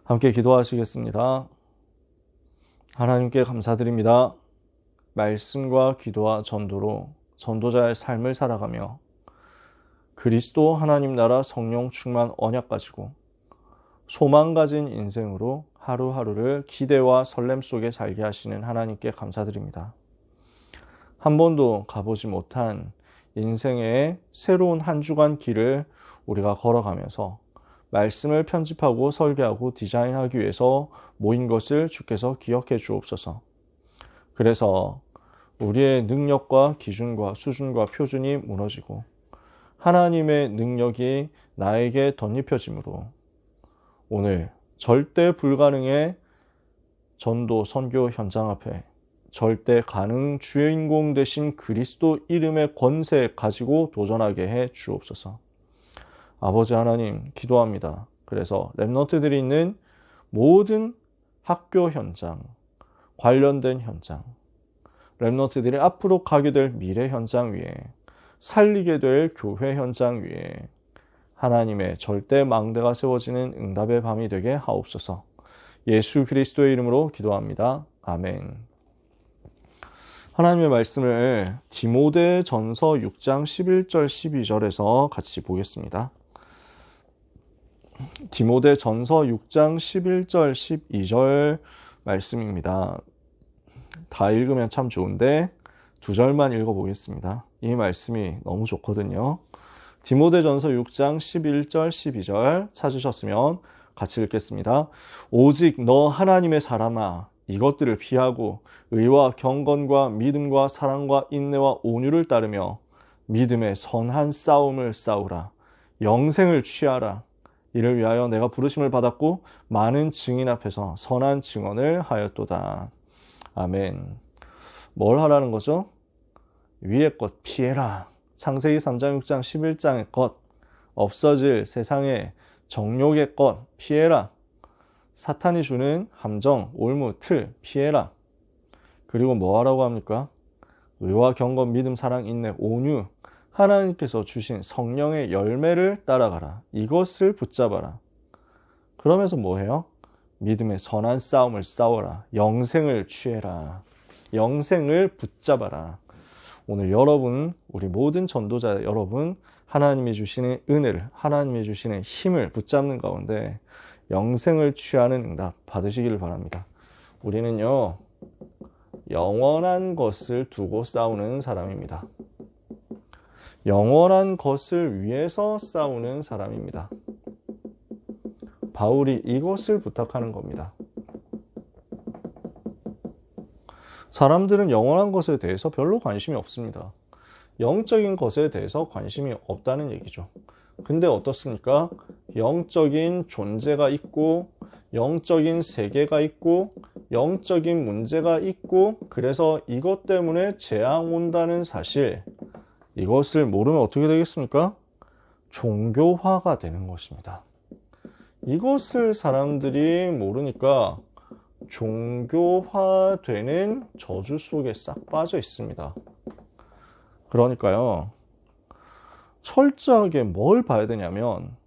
함께 기도하시겠습니다. 하나님께 감사드립니다. 말씀과 기도와 전도로 전도자의 삶을 살아가며 그리스도 하나님 나라 성령 충만 언약 가지고 소망 가진 인생으로 하루하루를 기대와 설렘 속에 살게 하시는 하나님께 감사드립니다. 한 번도 가보지 못한 인생의 새로운 한 주간 길을 우리가 걸어가면서 말씀을 편집하고 설계하고 디자인하기 위해서 모인 것을 주께서 기억해 주옵소서. 그래서 우리의 능력과 기준과 수준과 표준이 무너지고 하나님의 능력이 나에게 덧입혀지므로 오늘 절대 불가능의 전도 선교 현장 앞에 절대 가능 주인공 되신 그리스도 이름의 권세 가지고 도전하게 해 주옵소서. 아버지 하나님 기도합니다. 그래서 렘넌트들이 있는 모든 학교 현장, 관련된 현장, 렘넌트들이 앞으로 가게 될 미래 현장 위에, 살리게 될 교회 현장 위에 하나님의 절대 망대가 세워지는 응답의 밤이 되게 하옵소서. 예수 그리스도의 이름으로 기도합니다. 아멘. 하나님의 말씀을 디모데전서 6장 11절 12절에서 같이 보겠습니다. 디모데전서 6장 11절 12절 말씀입니다. 다 읽으면 참 좋은데 두 절만 읽어보겠습니다. 이 말씀이 너무 좋거든요. 디모데전서 6장 11절 12절 찾으셨으면 같이 읽겠습니다. 오직 너 하나님의 사람아 이것들을 피하고 의와 경건과 믿음과 사랑과 인내와 온유를 따르며 믿음의 선한 싸움을 싸우라. 영생을 취하라. 이를 위하여 내가 부르심을 받았고 많은 증인 앞에서 선한 증언을 하였도다. 아멘. 뭘 하라는 거죠? 위의 것 피해라. 창세기 3장 6장 11장의 것, 없어질 세상의 정욕의 것 피해라. 사탄이 주는 함정, 올무, 틀 피해라. 그리고 뭐 하라고 합니까? 의와 경건, 믿음, 사랑, 인내, 온유, 하나님께서 주신 성령의 열매를 따라가라. 이것을 붙잡아라. 그러면서 뭐 해요? 믿음의 선한 싸움을 싸워라. 영생을 취해라. 영생을 붙잡아라. 오늘 여러분, 우리 모든 전도자 여러분, 하나님이 주시는 은혜를, 하나님이 주시는 힘을 붙잡는 가운데 영생을 취하는 응답 받으시기를 바랍니다. 우리는요, 영원한 것을 두고 싸우는 사람입니다. 영원한 것을 위해서 싸우는 사람입니다. 바울이 이것을 부탁하는 겁니다. 사람들은 영원한 것에 대해서 별로 관심이 없습니다. 영적인 것에 대해서 관심이 없다는 얘기죠. 근데 어떻습니까? 영적인 존재가 있고 영적인 세계가 있고 영적인 문제가 있고 그래서 이것 때문에 재앙 온다는 사실, 이것을 모르면 어떻게 되겠습니까? 종교화가 되는 것입니다. 이것을 사람들이 모르니까 종교화되는 저주 속에 싹 빠져 있습니다. 그러니까요, 철저하게 뭘 봐야 되냐면,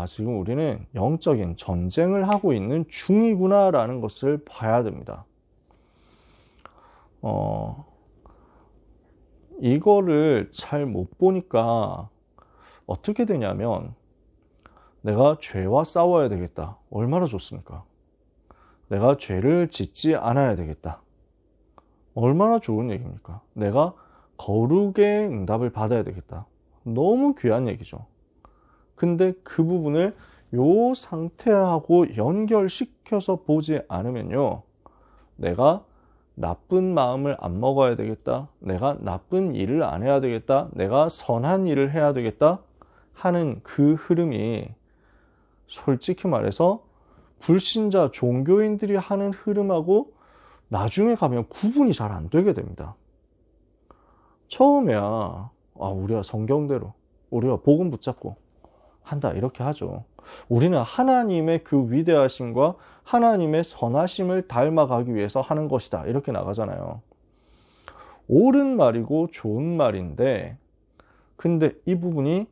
지금 우리는 영적인 전쟁을 하고 있는 중이구나 라는 것을 봐야 됩니다. 이거를 잘 못 보니까 어떻게 되냐면, 내가 죄와 싸워야 되겠다. 얼마나 좋습니까? 내가 죄를 짓지 않아야 되겠다. 얼마나 좋은 얘기입니까? 내가 거룩의 응답을 받아야 되겠다. 너무 귀한 얘기죠. 근데 그 부분을 요 상태하고 연결시켜서 보지 않으면요, 내가 나쁜 마음을 안 먹어야 되겠다, 내가 나쁜 일을 안 해야 되겠다, 내가 선한 일을 해야 되겠다 하는 그 흐름이 솔직히 말해서 불신자 종교인들이 하는 흐름하고 나중에 가면 구분이 잘 안 되게 됩니다. 처음에야 우리가 성경대로, 우리가 복음 붙잡고 한다 이렇게 하죠. 우리는 하나님의 그 위대하심과 하나님의 선하심을 닮아가기 위해서 하는 것이다 이렇게 나가잖아요. 옳은 말이고 좋은 말인데, 근데 이 부분이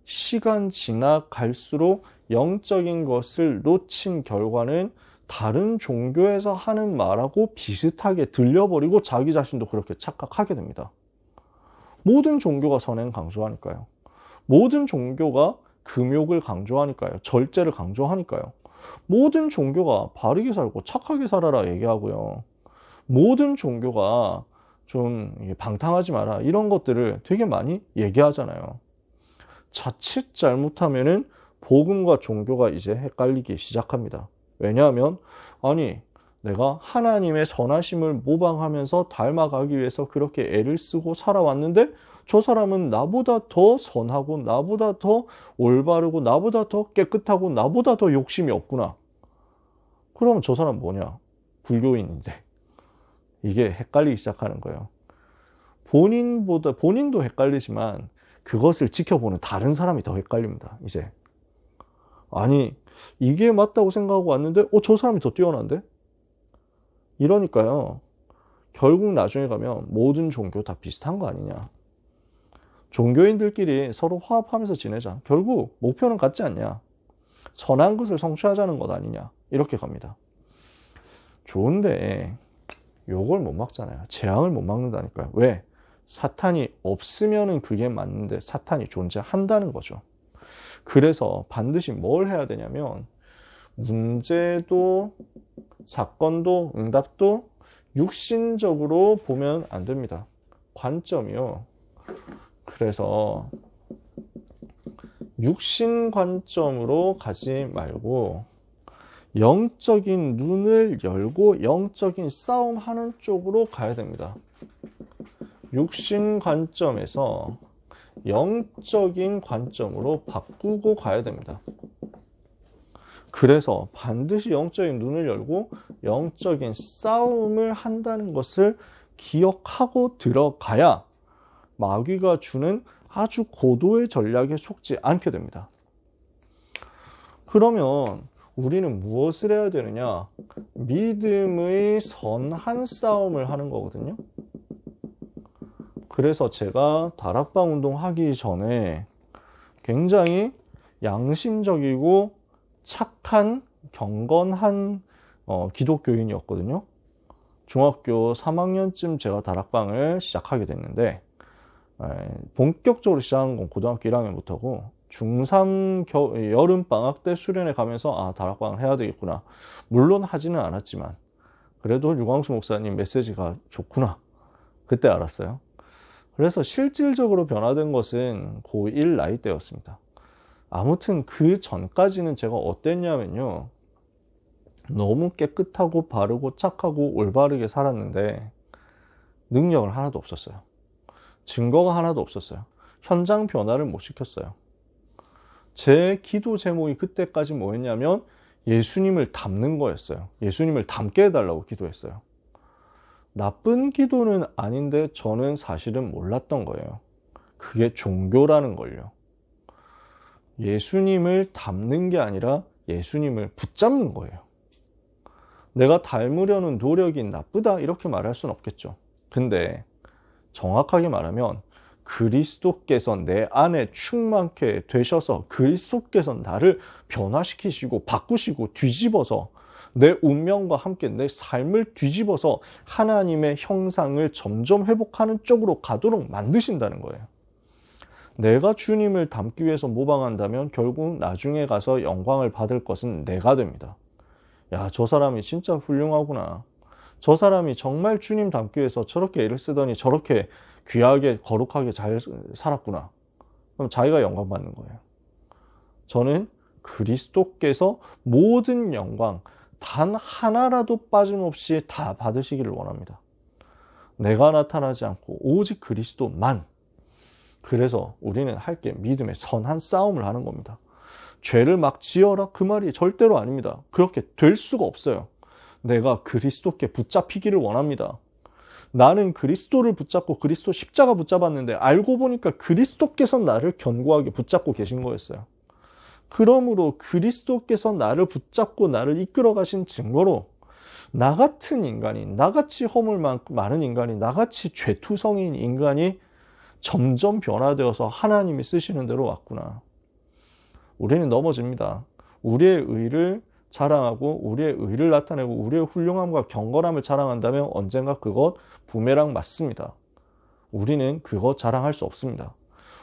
시간 지나갈수록 영적인 것을 놓친 결과는 다른 종교에서 하는 말하고 비슷하게 들려버리고 자기 자신도 그렇게 착각하게 됩니다. 모든 종교가 선행 강조하니까요. 모든 종교가 금욕을 강조하니까요. 절제를 강조하니까요. 모든 종교가 바르게 살고 착하게 살아라 얘기하고요. 모든 종교가 좀 방탕하지 마라 이런 것들을 되게 많이 얘기하잖아요. 자칫 잘못하면은 복음과 종교가 이제 헷갈리기 시작합니다. 왜냐하면 아니 내가 하나님의 선하심을 모방하면서 닮아가기 위해서 그렇게 애를 쓰고 살아왔는데 저 사람은 나보다 더 선하고 나보다 더 올바르고 나보다 더 깨끗하고 나보다 더 욕심이 없구나. 그러면 저 사람 뭐냐? 불교인인데. 이게 헷갈리기 시작하는 거예요. 본인도 헷갈리지만 그것을 지켜보는 다른 사람이 더 헷갈립니다. 이제. 아니 이게 맞다고 생각하고 왔는데 저 사람이 더 뛰어난데? 이러니까요. 결국 나중에 가면 모든 종교 다 비슷한 거 아니냐. 종교인들끼리 서로 화합하면서 지내자. 결국 목표는 같지 않냐. 선한 것을 성취하자는 것 아니냐. 이렇게 갑니다. 좋은데 요걸 못 막잖아요. 재앙을 못 막는다니까요. 왜? 사탄이 없으면은 그게 맞는데 사탄이 존재한다는 거죠. 그래서 반드시 뭘 해야 되냐면 문제도 사건도 응답도 육신적으로 보면 안 됩니다. 관점이요. 그래서 육신 관점으로 가지 말고 영적인 눈을 열고 영적인 싸움하는 쪽으로 가야 됩니다. 육신 관점에서 영적인 관점으로 바꾸고 가야 됩니다. 그래서 반드시 영적인 눈을 열고 영적인 싸움을 한다는 것을 기억하고 들어가야 마귀가 주는 아주 고도의 전략에 속지 않게 됩니다. 그러면 우리는 무엇을 해야 되느냐? 믿음의 선한 싸움을 하는 거거든요. 그래서 제가 다락방 운동 하기 전에 굉장히 양심적이고 착한 경건한 기독교인이었거든요. 중학교 3학년쯤 제가 다락방을 시작하게 됐는데 본격적으로 시작한 건 고등학교 1학년부터고 중3 여름방학 때 수련회 가면서 다락방을 해야 되겠구나. 물론 하지는 않았지만 그래도 유광수 목사님 메시지가 좋구나. 그때 알았어요. 그래서 실질적으로 변화된 것은 고1 나이 때였습니다. 아무튼 그 전까지는 제가 어땠냐면요. 너무 깨끗하고 바르고 착하고 올바르게 살았는데 능력을 하나도 없었어요. 증거가 하나도 없었어요. 현장 변화를 못 시켰어요. 제 기도 제목이 그때까지 뭐였냐면 예수님을 닮는 거였어요. 예수님을 닮게 해달라고 기도했어요. 나쁜 기도는 아닌데 저는 사실은 몰랐던 거예요. 그게 종교라는 걸요. 예수님을 닮는 게 아니라 예수님을 붙잡는 거예요. 내가 닮으려는 노력이 나쁘다 이렇게 말할 수는 없겠죠. 근데 정확하게 말하면 그리스도께서 내 안에 충만케 되셔서 그리스도께서 나를 변화시키시고 바꾸시고 뒤집어서 내 운명과 함께 내 삶을 뒤집어서 하나님의 형상을 점점 회복하는 쪽으로 가도록 만드신다는 거예요. 내가 주님을 닮기 위해서 모방한다면 결국 나중에 가서 영광을 받을 것은 내가 됩니다. 야, 저 사람이 진짜 훌륭하구나. 저 사람이 정말 주님 닮기 위해서 저렇게 애를 쓰더니 저렇게 귀하게 거룩하게 잘 살았구나. 그럼 자기가 영광 받는 거예요. 저는 그리스도께서 모든 영광 단 하나라도 빠짐없이 다 받으시기를 원합니다. 내가 나타나지 않고 오직 그리스도만. 그래서 우리는 할 게 믿음의 선한 싸움을 하는 겁니다. 죄를 막 지어라 그 말이 절대로 아닙니다. 그렇게 될 수가 없어요. 내가 그리스도께 붙잡히기를 원합니다. 나는 그리스도를 붙잡고 그리스도 십자가 붙잡았는데 알고 보니까 그리스도께서 나를 견고하게 붙잡고 계신 거였어요. 그러므로 그리스도께서 나를 붙잡고 나를 이끌어 가신 증거로 나 같은 인간이, 나같이 허물 많은 인간이, 나같이 죄투성인 인간이 점점 변화되어서 하나님이 쓰시는 대로 왔구나. 우리는 넘어집니다. 우리의 의를 자랑하고 우리의 의를 나타내고 우리의 훌륭함과 경건함을 자랑한다면 언젠가 그것 부메랑 맞습니다. 우리는 그것 자랑할 수 없습니다.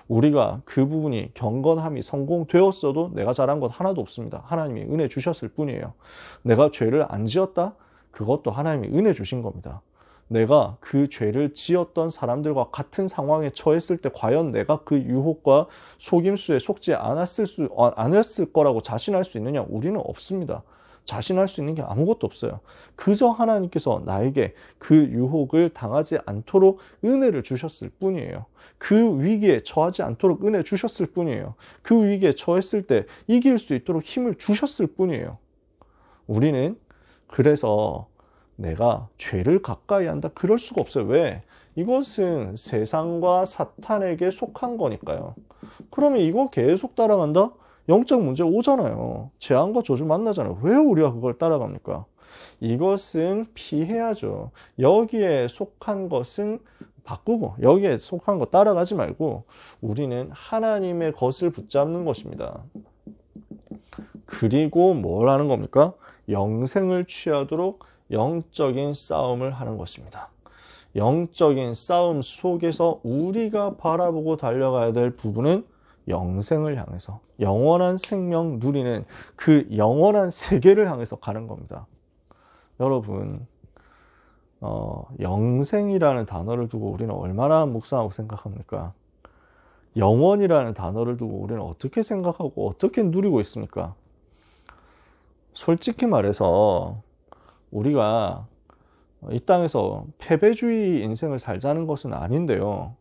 우리가 그 부분이 경건함이 성공되었어도 내가 잘한 것 하나도 없습니다. 하나님이 은혜 주셨을 뿐이에요. 내가 죄를 안 지었다? 그것도 하나님이 은혜 주신 겁니다. 내가 그 죄를 지었던 사람들과 같은 상황에 처했을 때 과연 내가 그 유혹과 속임수에 속지 않았을 거라고 자신할 수 있느냐? 우리는 없습니다. 자신할 수 있는 게 아무것도 없어요. 그저 하나님께서 나에게 그 유혹을 당하지 않도록 은혜를 주셨을 뿐이에요. 그 위기에 처하지 않도록 은혜 주셨을 뿐이에요. 그 위기에 처했을 때 이길 수 있도록 힘을 주셨을 뿐이에요. 우리는 그래서 내가 죄를 가까이 한다? 그럴 수가 없어요. 왜? 이것은 세상과 사탄에게 속한 거니까요. 그러면 이거 계속 따라간다? 영적 문제 오잖아요. 재앙과 저주 만나잖아요. 왜 우리가 그걸 따라갑니까? 이것은 피해야죠. 여기에 속한 것은 바꾸고 여기에 속한 거 따라가지 말고 우리는 하나님의 것을 붙잡는 것입니다. 그리고 뭘 하는 겁니까? 영생을 취하도록 영적인 싸움을 하는 것입니다. 영적인 싸움 속에서 우리가 바라보고 달려가야 될 부분은 영생을 향해서 영원한 생명 누리는 그 영원한 세계를 향해서 가는 겁니다. 여러분, 영생이라는 단어를 두고 우리는 얼마나 묵상하고 생각합니까? 영원이라는 단어를 두고 우리는 어떻게 생각하고 어떻게 누리고 있습니까? 솔직히 말해서 우리가 이 땅에서 패배주의 인생을 살자는 것은 아닌데요.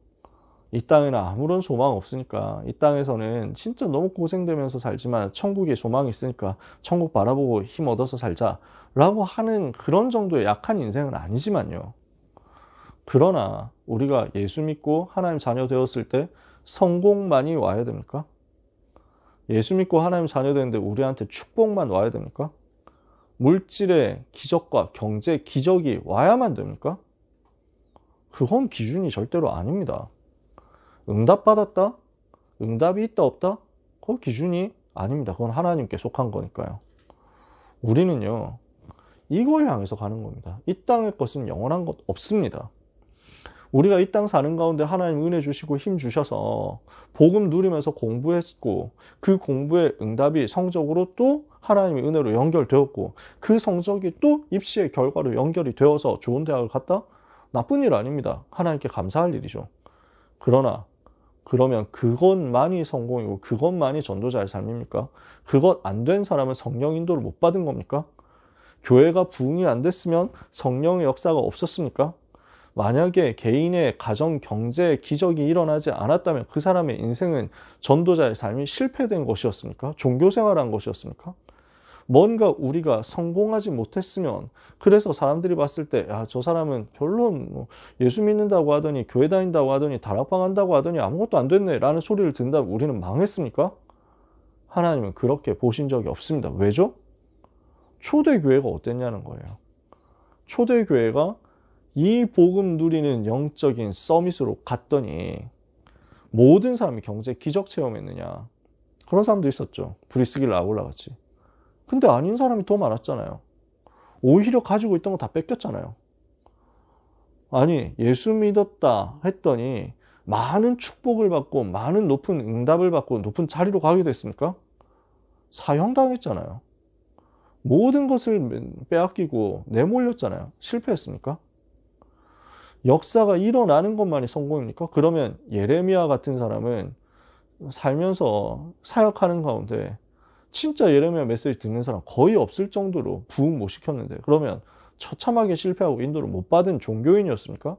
이 땅에는 아무런 소망 없으니까 이 땅에서는 진짜 너무 고생되면서 살지만 천국에 소망이 있으니까 천국 바라보고 힘 얻어서 살자라고 하는 그런 정도의 약한 인생은 아니지만요. 그러나 우리가 예수 믿고 하나님 자녀 되었을 때 성공만이 와야 됩니까? 예수 믿고 하나님 자녀 되는데 우리한테 축복만 와야 됩니까? 물질의 기적과 경제 기적이 와야만 됩니까? 그건 기준이 절대로 아닙니다. 응답받았다? 응답이 있다 없다? 그건 기준이 아닙니다. 그건 하나님께 속한 거니까요. 우리는요, 이걸 향해서 가는 겁니다. 이 땅의 것은 영원한 것 없습니다. 우리가 이 땅 사는 가운데 하나님 은혜 주시고 힘 주셔서 복음 누리면서 공부했고 그 공부의 응답이 성적으로 또 하나님의 은혜로 연결되었고 그 성적이 또 입시의 결과로 연결이 되어서 좋은 대학을 갔다? 나쁜 일 아닙니다. 하나님께 감사할 일이죠. 그러면 그것만이 성공이고 그것만이 전도자의 삶입니까? 그것 안 된 사람은 성령 인도를 못 받은 겁니까? 교회가 부흥이 안 됐으면 성령의 역사가 없었습니까? 만약에 개인의 가정, 경제 기적이 일어나지 않았다면 그 사람의 인생은 전도자의 삶이 실패된 것이었습니까? 종교생활한 것이었습니까? 뭔가 우리가 성공하지 못했으면 그래서 사람들이 봤을 때 야, 저 사람은 별로 예수 믿는다고 하더니 교회 다닌다고 하더니 다락방 한다고 하더니 아무것도 안 됐네 라는 소리를 듣는다면 우리는 망했습니까? 하나님은 그렇게 보신 적이 없습니다. 왜죠? 초대교회가 어땠냐는 거예요. 초대교회가 이 복음 누리는 영적인 서밋으로 갔더니 모든 사람이 경제 기적 체험했느냐? 그런 사람도 있었죠. 브리스길 아굴라 같이. 근데 아닌 사람이 더 많았잖아요. 오히려 가지고 있던 거 다 뺏겼잖아요. 아니, 예수 믿었다 했더니 많은 축복을 받고 많은 높은 응답을 받고 높은 자리로 가게 됐습니까? 사형당했잖아요. 모든 것을 빼앗기고 내몰렸잖아요. 실패했습니까? 역사가 일어나는 것만이 성공입니까? 그러면 예레미야 같은 사람은 살면서 사역하는 가운데 진짜 예레미야 메시지 듣는 사람 거의 없을 정도로 부흥 못 시켰는데 그러면 처참하게 실패하고 인도를 못 받은 종교인이었습니까?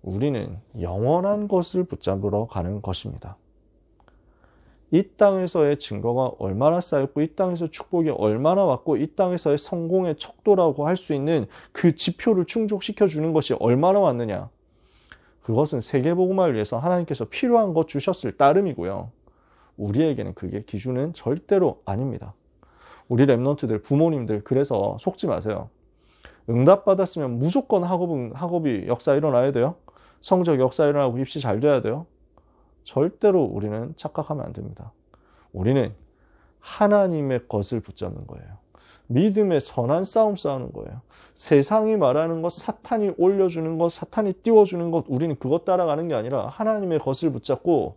우리는 영원한 것을 붙잡으러 가는 것입니다. 이 땅에서의 증거가 얼마나 쌓였고 이 땅에서 축복이 얼마나 왔고 이 땅에서의 성공의 척도라고 할 수 있는 그 지표를 충족시켜 주는 것이 얼마나 왔느냐. 그것은 세계복음화를 위해서 하나님께서 필요한 것 주셨을 따름이고요. 우리에게는 그게 기준은 절대로 아닙니다. 우리 랩런트들, 부모님들 그래서 속지 마세요. 응답받았으면 무조건 학업이 역사 일어나야 돼요. 성적 역사 일어나고 입시 잘 돼야 돼요. 절대로 우리는 착각하면 안 됩니다. 우리는 하나님의 것을 붙잡는 거예요. 믿음의 선한 싸움 싸우는 거예요. 세상이 말하는 것, 사탄이 올려주는 것, 사탄이 띄워주는 것, 우리는 그것 따라가는 게 아니라 하나님의 것을 붙잡고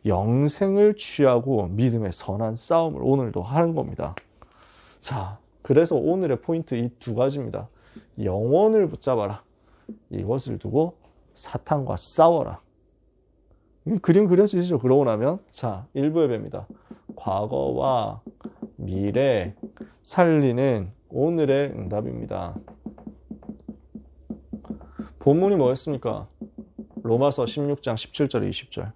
영생을 취하고 믿음의 선한 싸움을 오늘도 하는 겁니다. 자, 그래서 오늘의 포인트 이 두 가지입니다. 영원을 붙잡아라. 이것을 두고 사탄과 싸워라. 그림 그려지시죠? 그러고 나면 자, 1부의 배입니다. 과거와 미래 살리는 오늘의 응답입니다. 본문이 뭐였습니까? 로마서 16장 17절 20절.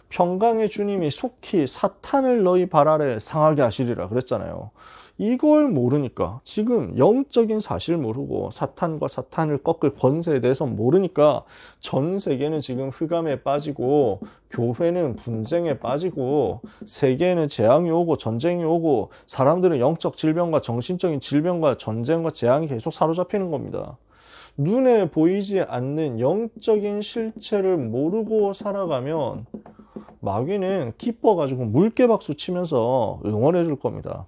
평강의 주님이 속히 사탄을 너희 발 아래 상하게 하시리라 그랬잖아요. 이걸 모르니까, 지금 영적인 사실 모르고 사탄과 사탄을 꺾을 권세에 대해서 모르니까 전 세계는 지금 흑암에 빠지고 교회는 분쟁에 빠지고 세계에는 재앙이 오고 전쟁이 오고 사람들은 영적 질병과 정신적인 질병과 전쟁과 재앙이 계속 사로잡히는 겁니다. 눈에 보이지 않는 영적인 실체를 모르고 살아가면 마귀는 기뻐가지고 물개박수 치면서 응원해 줄 겁니다.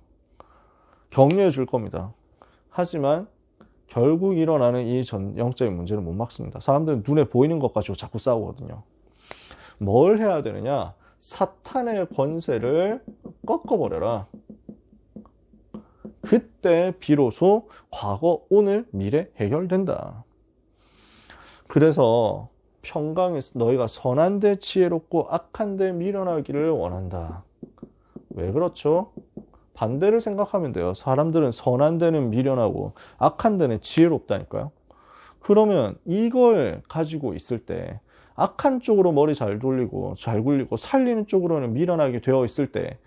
격려해 줄 겁니다. 하지만 결국 일어나는 이 영적인 문제는 못 막습니다. 사람들은 눈에 보이는 것 가지고 자꾸 싸우거든요. 뭘 해야 되느냐? 사탄의 권세를 꺾어버려라. 그때 비로소 과거, 오늘, 미래 해결된다. 그래서 평강에서 너희가 선한데 지혜롭고 악한데 미련하기를 원한다. 왜 그렇죠? 반대를 생각하면 돼요. 사람들은 선한 데는 미련하고 악한 데는 지혜롭다니까요. 그러면 이걸 가지고 있을 때 악한 쪽으로 머리 잘 돌리고 잘 굴리고 살리는 쪽으로는 미련하게 되어 있을 때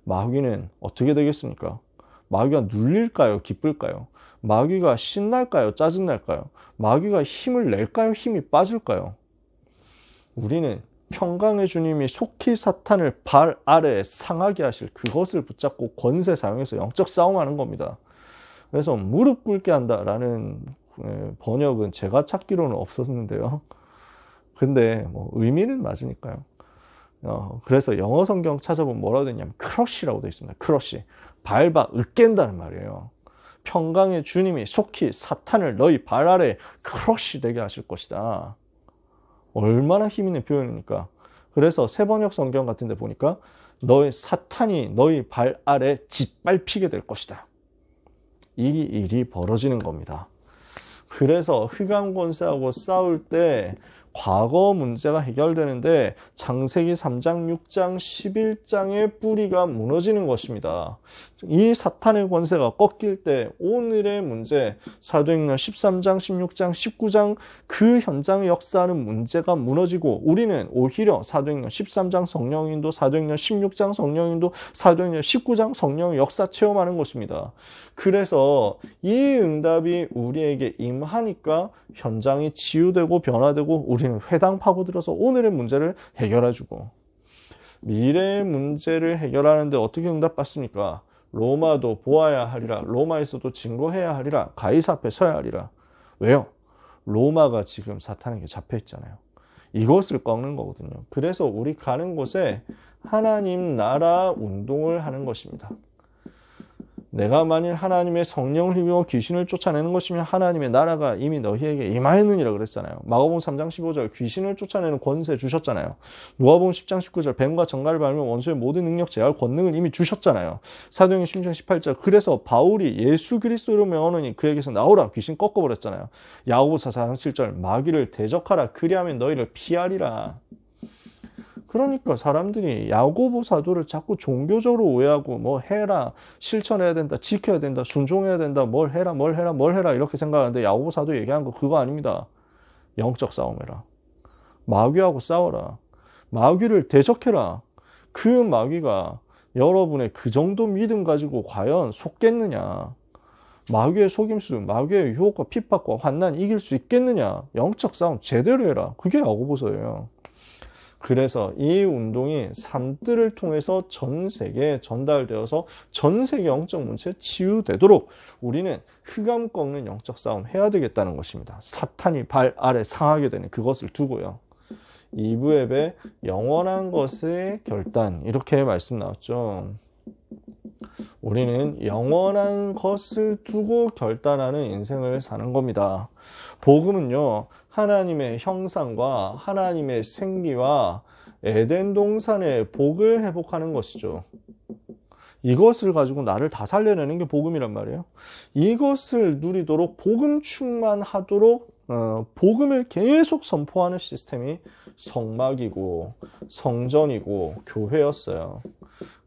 마귀는 어떻게 되겠습니까? 마귀가 눌릴까요? 기쁠까요? 마귀가 신날까요? 짜증날까요? 마귀가 힘을 낼까요? 힘이 빠질까요? 우리는 평강의 주님이 속히 사탄을 발 아래에 상하게 하실 그것을 붙잡고 권세 사용해서 영적 싸움하는 겁니다. 그래서 무릎 꿇게 한다라는 번역은 제가 찾기로는 없었는데요. 근데 뭐 의미는 맞으니까요. 그래서 영어 성경 찾아보면 뭐라고 되냐면 크러쉬라고 되어 있습니다. 크러쉬. 밟아 으깬다는 말이에요. 평강의 주님이 속히 사탄을 너희 발 아래에 크러쉬 되게 하실 것이다. 얼마나 힘 있는 표현입니까? 그래서 세번역 성경 같은 데 보니까 너희 사탄이 너희 발 아래 짓밟히게 될 것이다. 이 일이 벌어지는 겁니다. 그래서 흑암 권세하고 싸울 때 과거 문제가 해결되는데 창세기 3장, 6장, 11장의 뿌리가 무너지는 것입니다. 이 사탄의 권세가 꺾일 때 오늘의 문제, 사도행전 13장, 16장, 19장 그 현장의 역사하는 문제가 무너지고 우리는 오히려 사도행전 13장 성령인도, 사도행전 16장 성령인도, 사도행전 19장 성령의 역사 체험하는 것입니다. 그래서 이 응답이 우리에게 임하니까 현장이 치유되고 변화되고 우리는 회당 파고들어서 오늘의 문제를 해결해주고 미래의 문제를 해결하는데 어떻게 응답받습니까? 로마도 보아야 하리라. 로마에서도 증거해야 하리라. 가이사 앞에 서야 하리라. 왜요? 로마가 지금 사탄에게 잡혀 있잖아요. 이것을 꺾는 거거든요. 그래서 우리 가는 곳에 하나님 나라 운동을 하는 것입니다. 내가 만일 하나님의 성령을 힘입어 귀신을 쫓아내는 것이면 하나님의 나라가 이미 너희에게 임하였느니라 그랬잖아요. 마가복음 3장 15절 귀신을 쫓아내는 권세 주셨잖아요. 누가복음 10장 19절 뱀과 정갈을 밟으면 원수의 모든 능력 제할 권능을 이미 주셨잖아요. 사도행전 16장 18절 그래서 바울이 예수 그리스도로 명하노니 그에게서 나오라 귀신 꺾어버렸잖아요. 야고보서 4장 7절 마귀를 대적하라 그리하면 너희를 피하리라. 그러니까 사람들이 야고보 사도를 자꾸 종교적으로 오해하고 뭐 해라, 실천해야 된다, 지켜야 된다, 순종해야 된다, 뭘 해라 이렇게 생각하는데 야고보 사도 얘기한 거 그거 아닙니다. 영적 싸움해라. 마귀하고 싸워라. 마귀를 대적해라. 그 마귀가 여러분의 그 정도 믿음 가지고 과연 속겠느냐. 마귀의 속임수, 마귀의 유혹과 핍박과 환난 이길 수 있겠느냐. 영적 싸움 제대로 해라. 그게 야고보서예요. 그래서 이 운동이 삶들을 통해서 전 세계에 전달되어서 전 세계 영적 문제에 치유되도록 우리는 흑암 꺾는 영적 싸움 해야 되겠다는 것입니다. 사탄이 발 아래 상하게 되는 그것을 두고요. 2부 예배 영원한 것의 결단 이렇게 말씀 나왔죠. 우리는 영원한 것을 두고 결단하는 인생을 사는 겁니다. 복음은요, 하나님의 형상과 하나님의 생기와 에덴 동산의 복을 회복하는 것이죠. 이것을 가지고 나를 다 살려내는 게 복음이란 말이에요. 이것을 누리도록 복음 충만하도록 복음을 계속 선포하는 시스템이 성막이고 성전이고 교회였어요.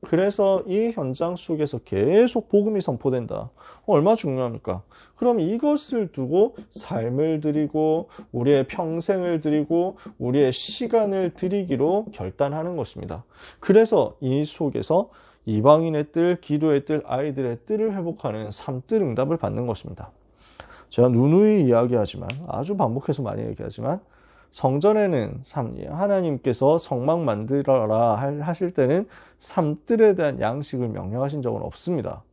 그래서 이 현장 속에서 계속 복음이 선포된다. 얼마나 중요합니까? 그럼 이것을 두고 삶을 드리고 우리의 평생을 드리고 우리의 시간을 드리기로 결단하는 것입니다. 그래서 이 속에서 이방인의 뜰, 기도의 뜰, 아이들의 뜰을 회복하는 삼뜰 응답을 받는 것입니다. 제가 누누이 이야기하지만, 아주 반복해서 많이 얘기하지만, 성전에는 하나님께서 성막 만들어라 하실 때는 삼뜰에 대한 양식을 명령하신 적은 없습니다.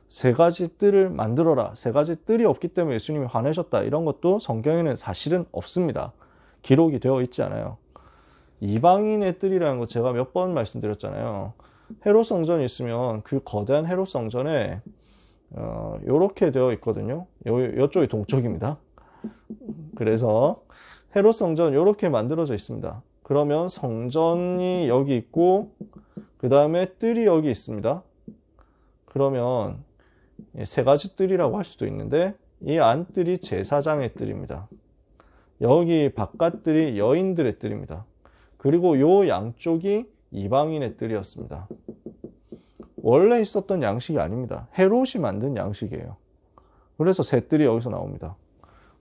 세 가지 뜰을 만들어라. 세 가지 뜰이 없기 때문에 예수님이 화내셨다. 이런 것도 성경에는 사실은 없습니다. 기록이 되어 있지 않아요. 이방인의 뜰이라는 거 제가 몇 번 말씀드렸잖아요. 헤롯 성전이 있으면 그 거대한 헤롯 성전에 요렇게 되어 있거든요. 요쪽이 동쪽입니다. 그래서 헤롯 성전 요렇게 만들어져 있습니다. 그러면 성전이 여기 있고 그 다음에 뜰이 여기 있습니다. 그러면 세 가지 뜰이라고 할 수도 있는데 이 안뜰이 제사장의 뜰입니다. 여기 바깥 뜰이 여인들의 뜰입니다. 그리고 요 양쪽이 이방인의 뜰이었습니다. 원래 있었던 양식이 아닙니다. 헤롯이 만든 양식이에요. 그래서 세 뜰이 여기서 나옵니다.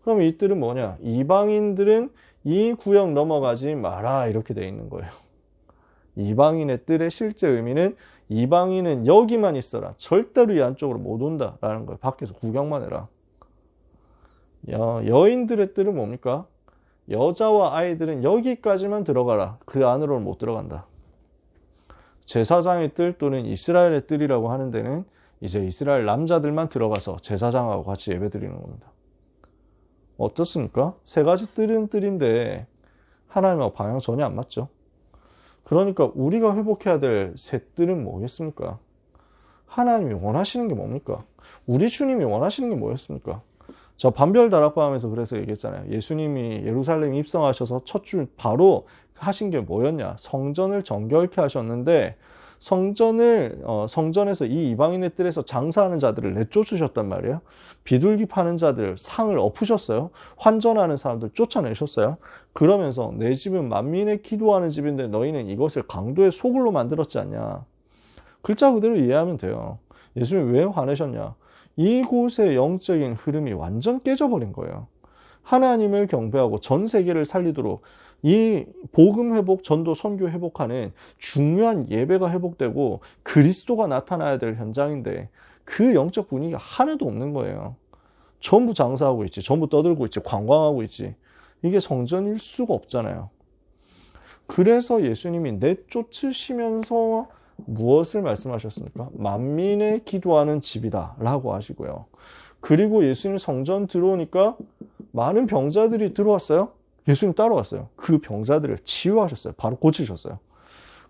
그럼 이 뜰은 뭐냐? 이방인들은 이 구역 넘어가지 마라 이렇게 되어 있는 거예요. 이방인의 뜰의 실제 의미는 이방인은 여기만 있어라. 절대로 이 안쪽으로 못 온다라는 거예요. 밖에서 구경만 해라. 여인들의 뜰은 뭡니까? 여자와 아이들은 여기까지만 들어가라. 그 안으로는 못 들어간다. 제사장의 뜰 또는 이스라엘의 뜰이라고 하는 데는 이제 이스라엘 남자들만 들어가서 제사장하고 같이 예배드리는 겁니다. 어떻습니까? 세 가지 뜰은 뜰인데 하나님하고 방향 전혀 안 맞죠. 그러니까 우리가 회복해야 될 새 뜰은 뭐겠습니까? 하나님이 원하시는 게 뭡니까? 우리 주님이 원하시는 게 뭐였습니까? 저 반별다락방에서 그래서 얘기했잖아요. 예수님이 예루살렘 입성하셔서 첫 줄 바로 하신 게 뭐였냐? 성전을 정결케 하셨는데 성전에서 이 이방인의 뜰에서 장사하는 자들을 내쫓으셨단 말이에요. 비둘기 파는 자들 상을 엎으셨어요. 환전하는 사람들 쫓아내셨어요. 그러면서 내 집은 만민의 기도하는 집인데 너희는 이것을 강도의 소굴로 만들었지 않냐. 글자 그대로 이해하면 돼요. 예수님이 왜 화내셨냐? 이곳의 영적인 흐름이 완전 깨져버린 거예요. 하나님을 경배하고 전 세계를 살리도록 이 복음 회복, 전도, 선교 회복하는 중요한 예배가 회복되고 그리스도가 나타나야 될 현장인데 그 영적 분위기가 하나도 없는 거예요. 전부 장사하고 있지, 전부 떠들고 있지, 관광하고 있지. 이게 성전일 수가 없잖아요. 그래서 예수님이 내쫓으시면서 무엇을 말씀하셨습니까? 만민의 기도하는 집이다 라고 하시고요. 그리고 예수님 성전 들어오니까 많은 병자들이 들어왔어요. 예수님 따라왔어요. 그 병자들을 치유하셨어요. 바로 고치셨어요.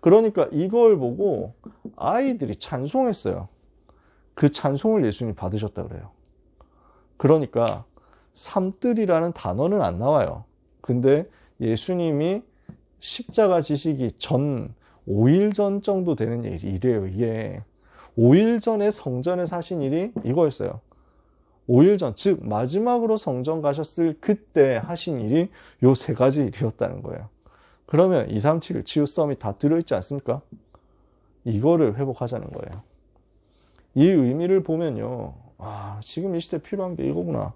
그러니까 이걸 보고 아이들이 찬송했어요. 그 찬송을 예수님이 받으셨다 그래요. 그러니까 삼뜰이라는 단어는 안 나와요. 근데 예수님이 십자가 지시기 전 5일 전 정도 되는 일이에요. 이게 5일 전에 성전에 사신 일이 이거였어요. 5일 전, 즉 마지막으로 성전 가셨을 그때 하신 일이 요 세 가지 일이었다는 거예요. 그러면 237 치유 썸이 다 들어있지 않습니까? 이거를 회복하자는 거예요. 이 의미를 보면요. 지금 이 시대에 필요한 게 이거구나.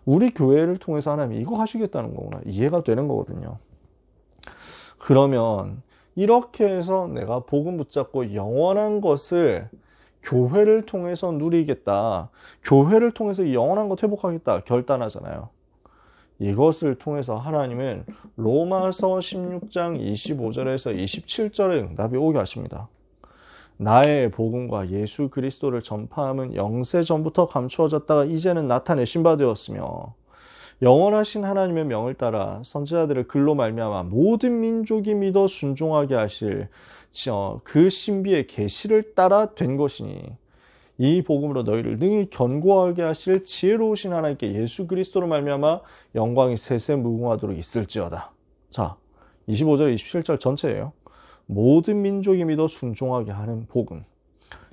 우리 교회를 통해서 하나님이 이거 하시겠다는 거구나. 이해가 되는 거거든요. 그러면 이렇게 해서 내가 복음 붙잡고 영원한 것을 교회를 통해서 누리겠다. 교회를 통해서 영원한 것 회복하겠다. 결단하잖아요. 이것을 통해서 하나님은 로마서 16장 25절에서 27절의 응답이 오게 하십니다. 나의 복음과 예수 그리스도를 전파함은 영세 전부터 감추어졌다가 이제는 나타내신 바 되었으며 영원하신 하나님의 명을 따라 선지자들을 글로 말미암아 모든 민족이 믿어 순종하게 하실 그 신비의 계시를 따라 된 것이니 이 복음으로 너희를 능히 견고하게 하실 지혜로우신 하나님께 예수 그리스도로 말미암아 영광이 세세 무궁하도록 있을지어다. 자, 25절 27절 전체예요. 모든 민족이 믿어 순종하게 하는 복음,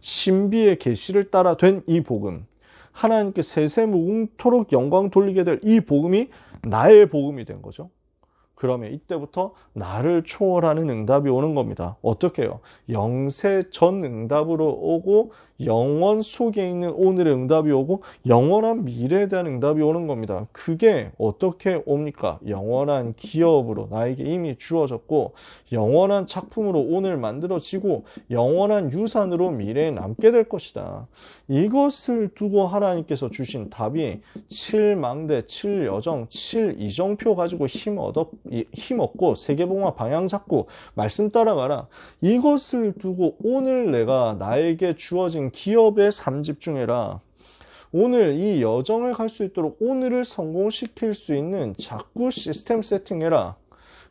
신비의 계시를 따라 된 이 복음, 하나님께 세세 무궁토록 영광 돌리게 될 이 복음이 나의 복음이 된 거죠. 그러면 이때부터 나를 초월하는 응답이 오는 겁니다. 어떻게 해요? 영세 전 응답으로 오고 영원 속에 있는 오늘의 응답이 오고 영원한 미래에 대한 응답이 오는 겁니다. 그게 어떻게 옵니까? 영원한 기업으로 나에게 이미 주어졌고 영원한 작품으로 오늘 만들어지고 영원한 유산으로 미래에 남게 될 것이다. 이것을 두고 하나님께서 주신 답이 7망대, 7여정, 7이정표 가지고 힘 얻고 세계복음화 방향 잡고 말씀 따라가라. 이것을 두고 오늘 내가 나에게 주어진 기업에 삶 집중해라. 오늘 이 여정을 갈 수 있도록 오늘을 성공시킬 수 있는 자꾸 시스템 세팅해라.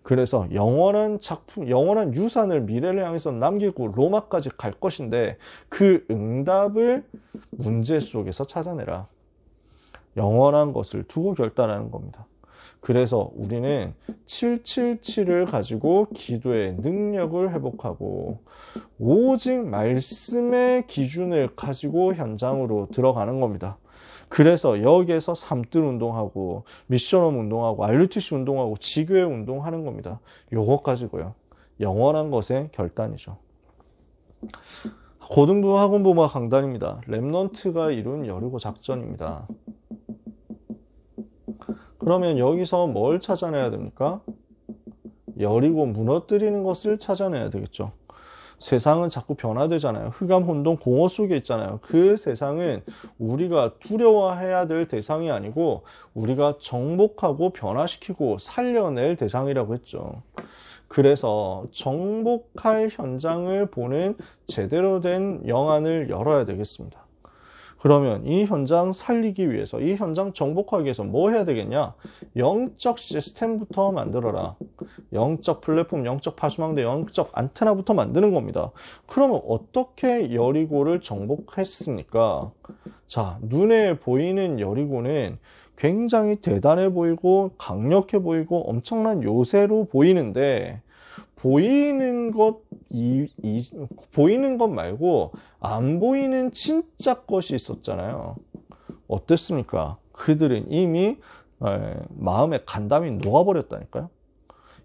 그래서 영원한 작품, 영원한 유산을 미래를 향해서 남기고 로마까지 갈 것인데 그 응답을 문제 속에서 찾아내라. 영원한 것을 두고 결단하는 겁니다. 그래서 우리는 777을 가지고 기도의 능력을 회복하고 오직 말씀의 기준을 가지고 현장으로 들어가는 겁니다. 그래서 여기에서 삼뜰 운동하고 미션홈 운동하고 RUTC 운동하고 지교회 운동하는 겁니다. 요것 가지고요. 영원한 것의 결단이죠. 고등부 학원부마 강단입니다. 렘넌트가 이룬 여리고 작전입니다. 그러면 여기서 뭘 찾아내야 됩니까? 여리고 무너뜨리는 것을 찾아내야 되겠죠. 세상은 자꾸 변화되잖아요. 흑암, 혼돈, 공허 속에 있잖아요. 그 세상은 우리가 두려워해야 될 대상이 아니고 우리가 정복하고 변화시키고 살려낼 대상이라고 했죠. 그래서 정복할 현장을 보는 제대로 된 영안을 열어야 되겠습니다. 그러면 이 현장 살리기 위해서, 이 현장 정복하기 위해서 뭐 해야 되겠냐? 영적 시스템부터 만들어라. 영적 플랫폼, 영적 파수망대, 영적 안테나부터 만드는 겁니다. 그러면 어떻게 여리고를 정복했습니까? 자, 눈에 보이는 여리고는 굉장히 대단해 보이고 강력해 보이고 엄청난 요새로 보이는데 보이는 것 말고 안 보이는 진짜 것이 있었잖아요. 어땠습니까? 그들은 이미 마음에 간담이 녹아버렸다니까요.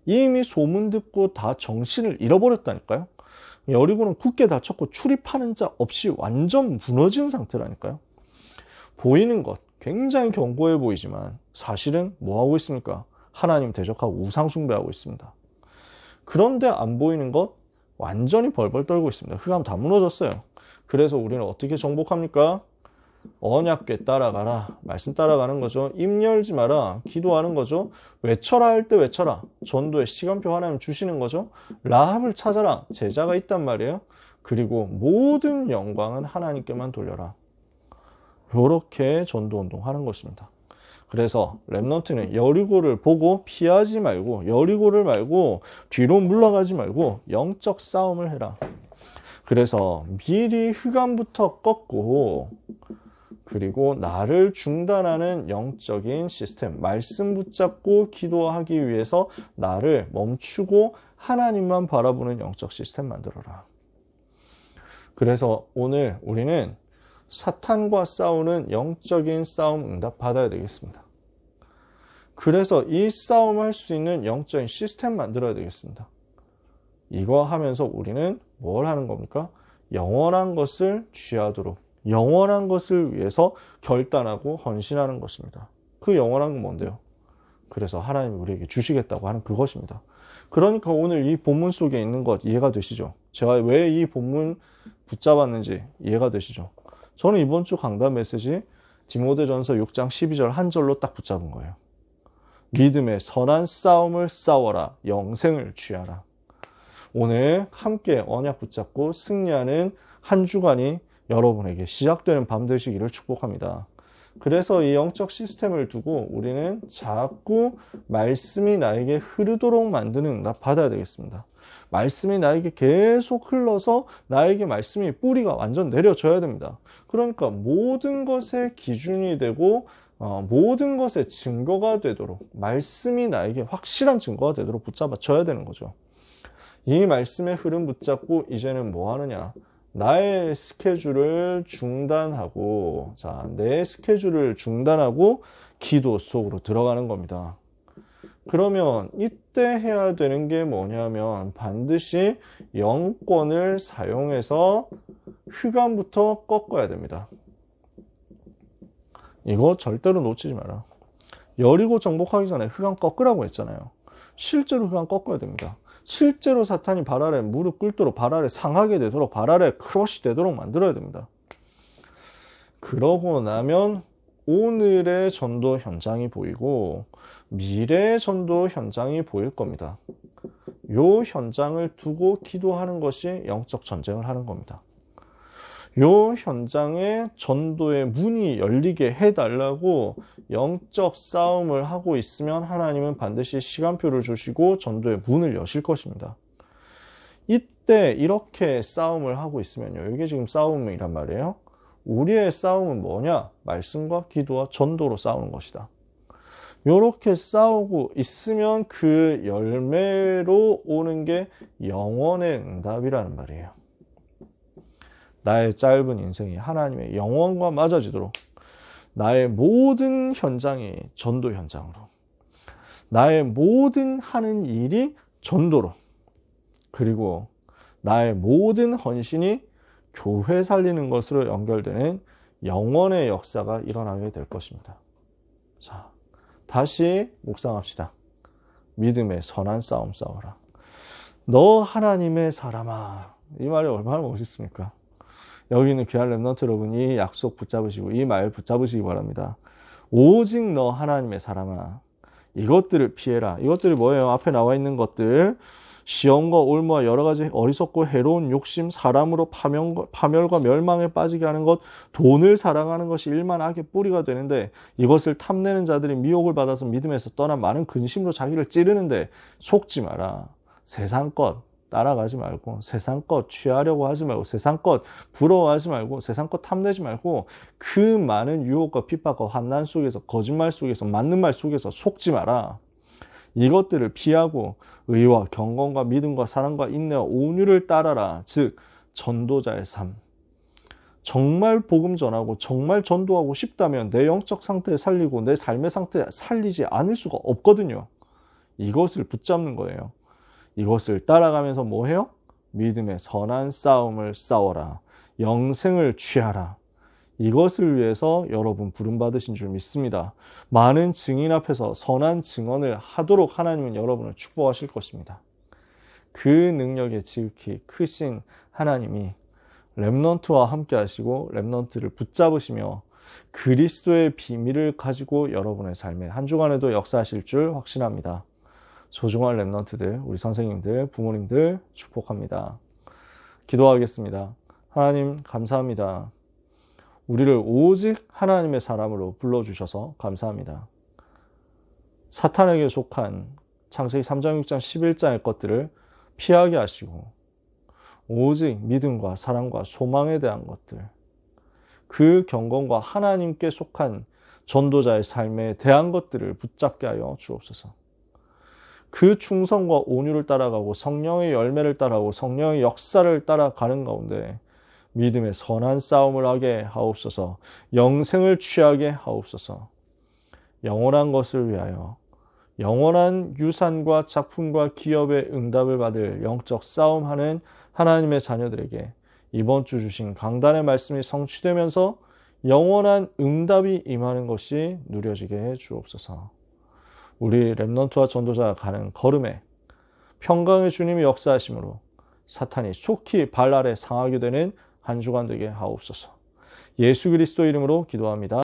이미 소문 듣고 다 정신을 잃어버렸다니까요. 여리고는 굳게 닫혔고 출입하는 자 없이 완전 무너진 상태라니까요. 보이는 것 굉장히 견고해 보이지만 사실은 뭐하고 있습니까? 하나님 대적하고 우상 숭배하고 있습니다. 그런데 안 보이는 것 완전히 벌벌 떨고 있습니다. 흑암 다 무너졌어요. 그래서 우리는 어떻게 정복합니까? 언약궤 따라가라. 말씀 따라가는 거죠. 입 열지 마라. 기도하는 거죠. 외쳐라 할 때 외쳐라. 전도의 시간표 하나님 주시는 거죠. 라합을 찾아라. 제자가 있단 말이에요. 그리고 모든 영광은 하나님께만 돌려라. 이렇게 전도운동 하는 것입니다. 그래서 렘넌트는 여리고를 보고 피하지 말고 여리고를 말고 뒤로 물러가지 말고 영적 싸움을 해라. 그래서 미리 흑암부터 꺾고 그리고 나를 중단하는 영적인 시스템, 말씀 붙잡고 기도하기 위해서 나를 멈추고 하나님만 바라보는 영적 시스템 만들어라. 그래서 오늘 우리는 사탄과 싸우는 영적인 싸움 응답 받아야 되겠습니다. 그래서 이 싸움을 할 수 있는 영적인 시스템 만들어야 되겠습니다. 이거 하면서 우리는 뭘 하는 겁니까? 영원한 것을 취하도록, 영원한 것을 위해서 결단하고 헌신하는 것입니다. 그 영원한 건 뭔데요? 그래서 하나님이 우리에게 주시겠다고 하는 그것입니다. 그러니까 오늘 이 본문 속에 있는 것 이해가 되시죠? 제가 왜 이 본문 붙잡았는지 이해가 되시죠? 저는 이번 주 강단 메시지 디모데전서 6장 12절 한 절로 딱 붙잡은 거예요. 믿음의 선한 싸움을 싸워라. 영생을 취하라. 오늘 함께 언약 붙잡고 승리하는 한 주간이 여러분에게 시작되는 밤 되시기를 축복합니다. 그래서 이 영적 시스템을 두고 우리는 자꾸 말씀이 나에게 흐르도록 만드는 응답 받아야 되겠습니다. 말씀이 나에게 계속 흘러서 나에게 말씀이 뿌리가 완전 내려져야 됩니다. 그러니까 모든 것의 기준이 되고 모든 것의 증거가 되도록 말씀이 나에게 확실한 증거가 되도록 붙잡아줘야 되는 거죠. 이 말씀의 흐름 붙잡고 이제는 뭐 하느냐? 나의 스케줄을 중단하고, 내 스케줄을 중단하고 기도 속으로 들어가는 겁니다. 그러면 이때 해야 되는 게 뭐냐면 반드시 영권을 사용해서 흑암부터 꺾어야 됩니다. 이거 절대로 놓치지 마라. 여리고 정복하기 전에 흑암 꺾으라고 했잖아요. 실제로 흑암 꺾어야 됩니다. 실제로 사탄이 발 아래 무릎 꿇도록, 발 아래 상하게 되도록, 발 아래 크러쉬 되도록 만들어야 됩니다. 그러고 나면 오늘의 전도 현장이 보이고 미래의 전도 현장이 보일 겁니다. 요 현장을 두고 기도하는 것이 영적 전쟁을 하는 겁니다. 요 현장에 전도의 문이 열리게 해달라고 영적 싸움을 하고 있으면 하나님은 반드시 시간표를 주시고 전도의 문을 여실 것입니다. 이때 이렇게 싸움을 하고 있으면요. 이게 지금 싸움이란 말이에요. 우리의 싸움은 뭐냐? 말씀과 기도와 전도로 싸우는 것이다. 이렇게 싸우고 있으면 그 열매로 오는 게 영원의 응답이라는 말이에요. 나의 짧은 인생이 하나님의 영원과 맞아지도록 나의 모든 현장이 전도 현장으로, 나의 모든 하는 일이 전도로, 그리고 나의 모든 헌신이 교회 살리는 것으로 연결되는 영원의 역사가 일어나게 될 것입니다. 자, 다시 묵상합시다. 믿음의 선한 싸움 싸워라. 너 하나님의 사람아. 이 말이 얼마나 멋있습니까? 여기 있는 귀한 렘넌트 여러분이 약속 붙잡으시고 이 말 붙잡으시기 바랍니다. 오직 너 하나님의 사람아. 이것들을 피해라. 이것들이 뭐예요? 앞에 나와 있는 것들. 시험과 올무와 여러 가지 어리석고 해로운 욕심, 사람으로 파멸과 멸망에 빠지게 하는 것, 돈을 사랑하는 것이 일만 악의 뿌리가 되는데 이것을 탐내는 자들이 미혹을 받아서 믿음에서 떠나 많은 근심으로 자기를 찌르는데 속지 마라. 세상 것 따라가지 말고, 세상 것 취하려고 하지 말고, 세상 것 부러워하지 말고, 세상 것 탐내지 말고, 그 많은 유혹과 핍박과 환난 속에서, 거짓말 속에서, 맞는 말 속에서 속지 마라. 이것들을 피하고 의와 경건과 믿음과 사랑과 인내와 온유를 따라라. 즉 전도자의 삶. 정말 복음 전하고 정말 전도하고 싶다면 내 영적 상태 살리고 내 삶의 상태 살리지 않을 수가 없거든요. 이것을 붙잡는 거예요. 이것을 따라가면서 뭐 해요? 믿음의 선한 싸움을 싸워라. 영생을 취하라. 이것을 위해서 여러분 부름받으신 줄 믿습니다. 많은 증인 앞에서 선한 증언을 하도록 하나님은 여러분을 축복하실 것입니다. 그 능력의 지극히 크신 하나님이 렘넌트와 함께 하시고 렘넌트를 붙잡으시며 그리스도의 비밀을 가지고 여러분의 삶에 한 주간에도 역사하실 줄 확신합니다. 소중한 렘넌트들, 우리 선생님들, 부모님들 축복합니다. 기도하겠습니다. 하나님 감사합니다. 우리를 오직 하나님의 사람으로 불러주셔서 감사합니다. 사탄에게 속한 창세기 3장, 6장, 11장의 것들을 피하게 하시고 오직 믿음과 사랑과 소망에 대한 것들, 그 경건과 하나님께 속한 전도자의 삶에 대한 것들을 붙잡게 하여 주옵소서. 그 충성과 온유를 따라가고 성령의 열매를 따라가고 성령의 역사를 따라가는 가운데 믿음의 선한 싸움을 하게 하옵소서. 영생을 취하게 하옵소서. 영원한 것을 위하여 영원한 유산과 작품과 기업의 응답을 받을 영적 싸움하는 하나님의 자녀들에게 이번 주 주신 강단의 말씀이 성취되면서 영원한 응답이 임하는 것이 누려지게 해 주옵소서. 우리 렘넌트와 전도자가 가는 걸음에 평강의 주님이 역사하심으로 사탄이 속히 발 아래 상하게 되는 한 주간 되게 하옵소서. 예수 그리스도 이름으로 기도합니다.